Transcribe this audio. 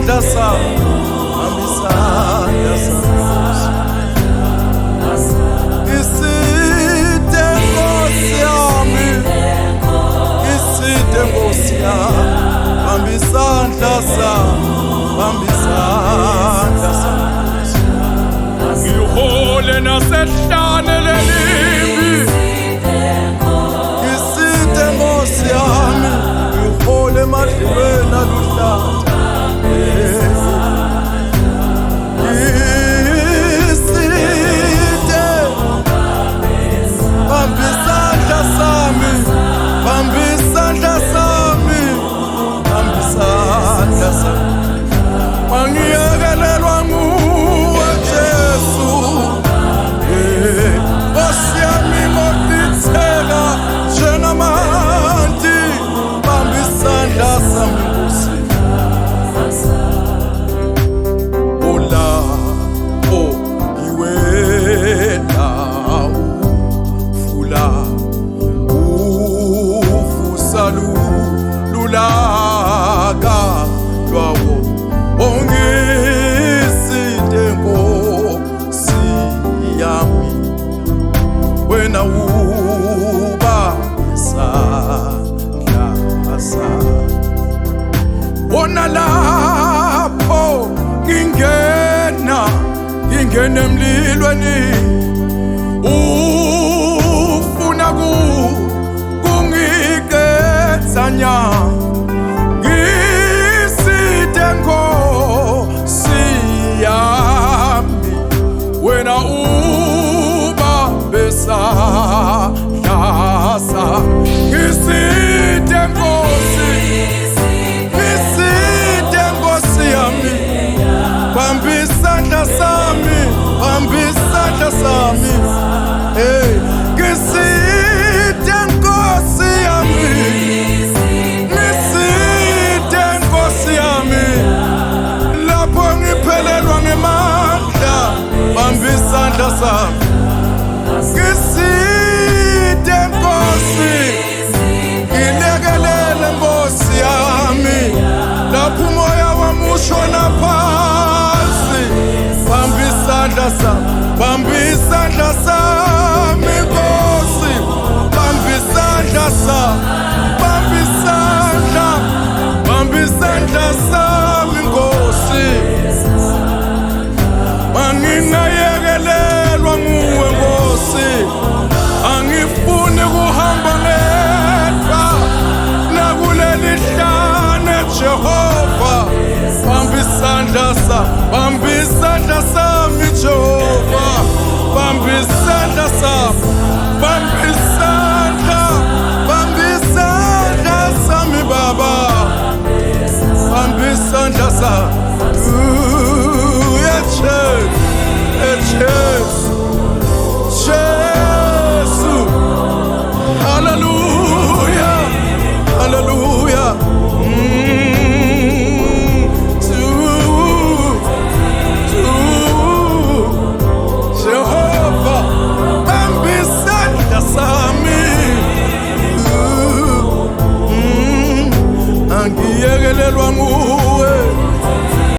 isandla sami, bamba isandla sami. Iside Nkosi yami, iside Nkosi yami, bamba isandla sami, bamba isandla sami. Ngihole nasehlane lelimbi, iside Nkosi yami, ngihole emadlelweni aluhlaza. Mangiyekelelwa nguwe Jesu, Nkosi yami ngokuditheka njengamanzi, bamba isandla sami Nkosi. Lapho ngiwela ufula uvusa lulaka lwawo ongisinde Nkosi yami, wena uba isandla sami. Wona lapho ngingena emlilweni, ufuna kungiqeda nya. Ngisinde Nkosi yami, wena uba besandla sami. Ngisinde Nkosi, ngisinde Nkosi yami, bamba isandla sami, bamba isandla sami. Hey, ngisinde Nkosi yami, ngisinde Nkosi yami. Lapho ngiphelelwa ngemandla, bamba isandla sami. Ngisinde Nkosi, ngilekelele Nkosi yami. Lapho umoya wami ushona phansi, bamba isandla sami, bamba isandla sami Nkosi, bamba isandla sami, bamba isandla, bamba isandla sami Nkosi. Anginayekelelwa nguwe Nkosi, angifuni kuhamba ngedwa nakuleli hlane Jehova. Bamba isandla sami, bamba isandla sami Jehova, bamba isandla sami, bamba isandla, bamba isandla sami Baba, bamba isandla sami. Jesu, hallelujah, hallelujah. Jehovah, bamba isandla sami, angiyekelelwa nguwe